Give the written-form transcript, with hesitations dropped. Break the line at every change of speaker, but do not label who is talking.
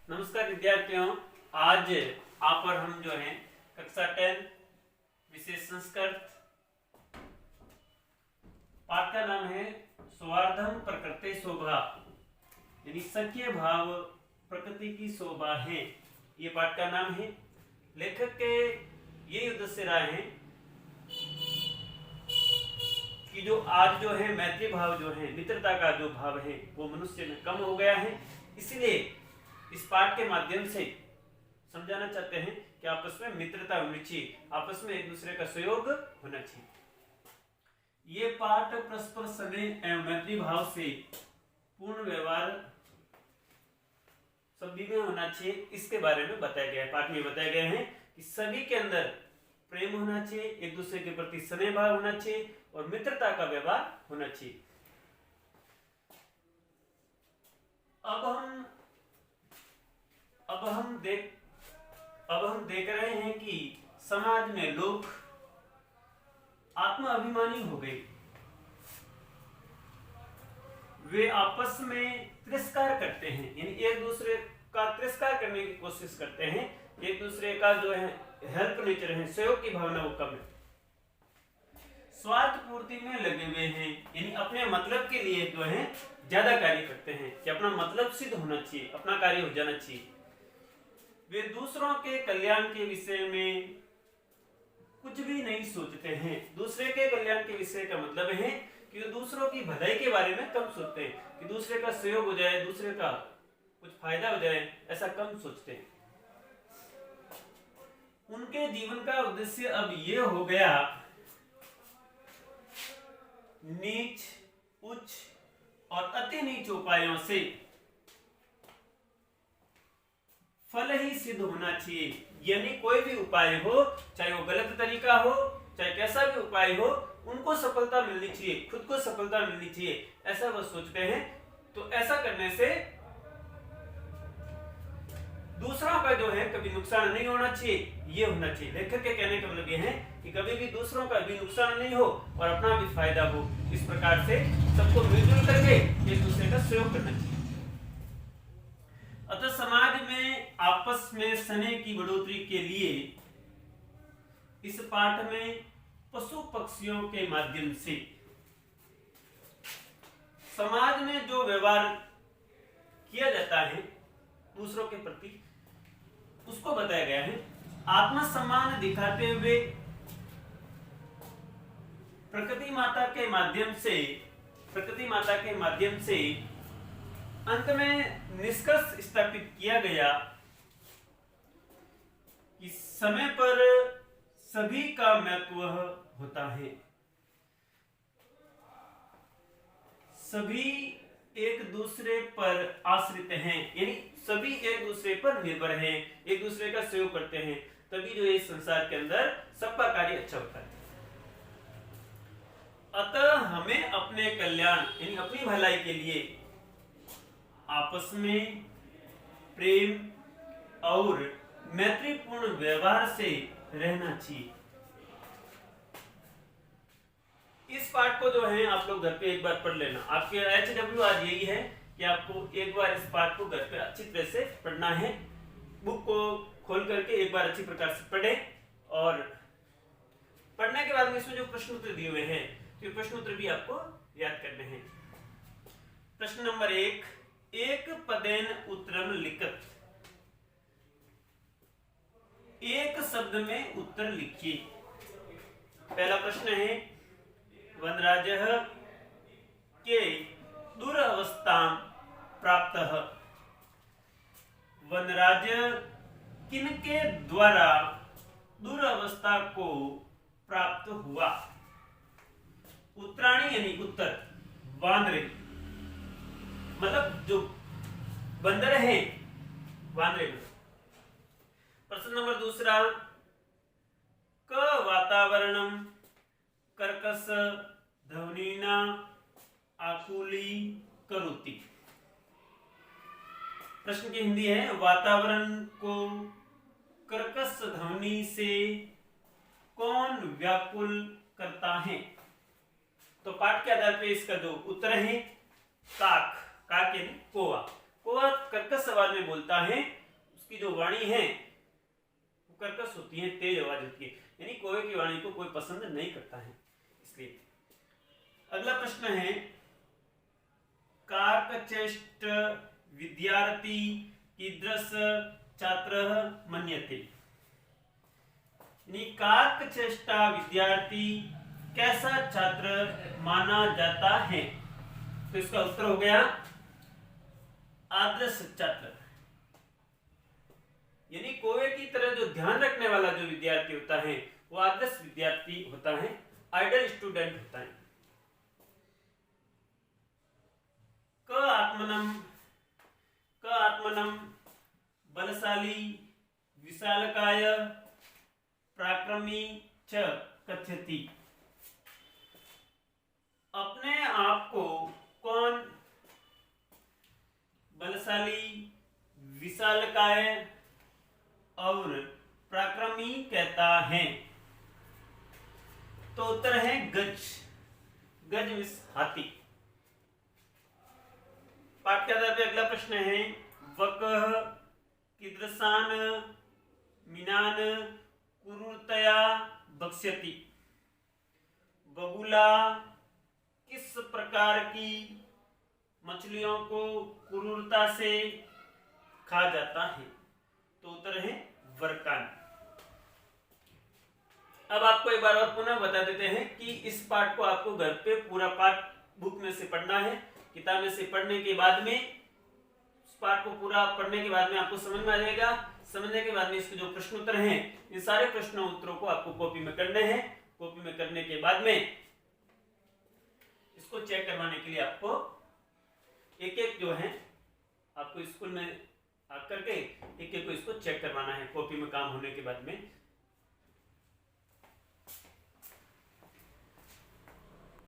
नमस्कार विद्यार्थियों, आज आप और हम जो हैं कक्षा 10 विशेष संस्कृत पाठ का नाम है सौहार्दम प्रकृति शोभा, यानी सख्य भाव प्रकृति की शोभा है। ये पाठ का नाम है। लेखक के ये उद्देश्य रहा है कि जो आज जो है मैत्री भाव जो है, मित्रता का जो भाव है वो मनुष्य में कम हो गया है। इसलिए इस पाठ के माध्यम से समझाना चाहते हैं कि आपस में मित्रता होनी चाहिए, आपस में एक दूसरे का सहयोग होना चाहिए। ये पाठ परस्पर स्नेह एवं मैत्री भाव से पूर्ण व्यवहार सभी में होना चाहिए, इसके बारे में बताया गया है। पाठ में बताया गया है कि सभी के अंदर प्रेम होना चाहिए, एक दूसरे के प्रति स्नेह भाव होना चाहिए और मित्रता का व्यवहार होना चाहिए। अब हम देख रहे हैं कि समाज में लोग आत्म अभिमानी हो गए। वे आपस में तिरस्कार करते हैं, यानी एक दूसरे का तिरस्कार करने की कोशिश करते हैं। एक दूसरे का जो है हेल्प नहीं कर रहे हैं, सहयोग की भावना वो कम है। स्वार्थ पूर्ति में लगे हुए हैं, यानी अपने मतलब के लिए जो है ज्यादा कार्य करते हैं कि अपना मतलब सिद्ध होना चाहिए, अपना कार्य हो जाना चाहिए। वे दूसरों के कल्याण के विषय में कुछ भी नहीं सोचते हैं। दूसरे के कल्याण के विषय का मतलब है कि वे दूसरों की भलाई के बारे में कम सोचते हैं, कि दूसरे का सहयोग हो जाए, दूसरे का कुछ फायदा हो जाए, ऐसा कम सोचते हैं। उनके जीवन का उद्देश्य अब ये हो गया नीच, उच्च और अति नीच उपायों से फल ही सिद्ध होना चाहिए। यानी कोई भी उपाय हो, चाहे वो गलत तरीका हो, चाहे कैसा भी उपाय हो, उनको सफलता मिलनी चाहिए, खुद को सफलता मिलनी चाहिए, ऐसा वो सोचते हैं। तो ऐसा करने से दूसरों का जो है कभी नुकसान नहीं होना चाहिए, ये होना चाहिए। लेखक के कहने का मतलब ये है कि कभी भी दूसरों का भी नुकसान नहीं हो और अपना भी फायदा हो। इस प्रकार से सबको मिलजुल करके एक दूसरे का सहयोग करना चाहिए। अतः समाज में आपस में स्नेह की बढ़ोतरी के लिए इस पाठ में पशु पक्षियों के माध्यम से समाज में जो व्यवहार किया जाता है दूसरों के प्रति, उसको बताया गया है। आत्मसम्मान दिखाते हुए प्रकृति माता के माध्यम से अंत में निष्कर्ष स्थापित किया गया कि समय पर सभी का महत्व होता है। सभी एक दूसरे पर आश्रित हैं, यानी सभी एक दूसरे पर निर्भर हैं, एक दूसरे का सहयोग करते हैं, तभी जो इस संसार के अंदर सबका कार्य अच्छा होता है। अतः हमें अपने कल्याण यानी अपनी भलाई के लिए आपस में प्रेम और मैत्रीपूर्ण व्यवहार से रहना चाहिए। इस पाठ को जो है आप लोग घर पे एक बार पढ़ लेना। आपके HW आज यही है कि आपको एक बार इस पाठ को घर पे अच्छी तरह से पढ़ना है। बुक को खोल करके एक बार अच्छी प्रकार से पढ़ें और पढ़ने के बाद में इसमें जो प्रश्न उत्तर दिए हुए हैं, तो प्रश्न उत्तर भी आपको याद करने हैं। प्रश्न नंबर 1, एक पदेन उत्तरम लिखत। एक शब्द में उत्तर लिखिए। पहला प्रश्न है वनराजः के दुरवस्थां प्राप्तः। वनराज किनके द्वारा दुरवस्था को प्राप्त हुआ? उत्तराणी यानी उत्तर, वानरे मतलब जो बंदर हैं, वानरे। प्रश्न नंबर 2, क वातावरणम कर्कश ध्वनिना आकुली करोति। प्रश्न की हिंदी है वातावरण को कर्कश ध्वनि से कौन व्याकुल करता है? तो पाठ के आधार पर इसका जो उत्तर है काक, काक यानी कौवा। कौवा कर्कश आवाज में बोलता है उसकी जो वाणी है वो कर्कश होती है, तेज आवाज होती है, यानी कौवे की वाणी को कोई पसंद नहीं करता है। इसलिए अगला प्रश्न है, कार्कचेष्ट विद्यार्थी कीदृश छात्र मन्यते। कार्कचेष्टा विद्यार्थी कैसा छात्र माना जाता है? तो इसका उत्तर हो गया आदर्श छात्र, यानी कौवे की तरह जो ध्यान रखने वाला जो विद्यार्थी होता है वो आदर्श विद्यार्थी होता है, आइडल स्टूडेंट होता है। क आत्मनम बलशाली विशालकाय पराक्रमी च कथ्यति। अपने आप को कौन बलशाली, विशालकाय और पराक्रमी कहता है? तो उत्तर है गज। गज मीन्स हाथी। पाठ के आधार पे अगला प्रश्न है, वकः कीदृशान मीनान क्रूरतया भक्ष्यति। बगुला किस प्रकार की मछलियों को क्रूरता से खा जाता है? तो उत्तर है वर्कान। अब आपको एक बार और पुनः बता देते हैं कि इस पाठ को आपको घर पे पूरा पाठ बुक में से पढ़ना है। किताब में से पढ़ने के बाद में, इस पाठ को पूरा पढ़ने के बाद में आपको समझ में आ जाएगा। समझने के बाद में इसके जो प्रश्न उत्तर हैं, इन सारे प्रश्नों उत्तरों को आपको कॉपी में करने हैं। कॉपी में करने के बाद में इसको चेक करवाने के लिए आपको एक एक जो है आपको स्कूल में आकर के एक एक को इसको चेक करवाना है। कॉपी में काम होने के बाद में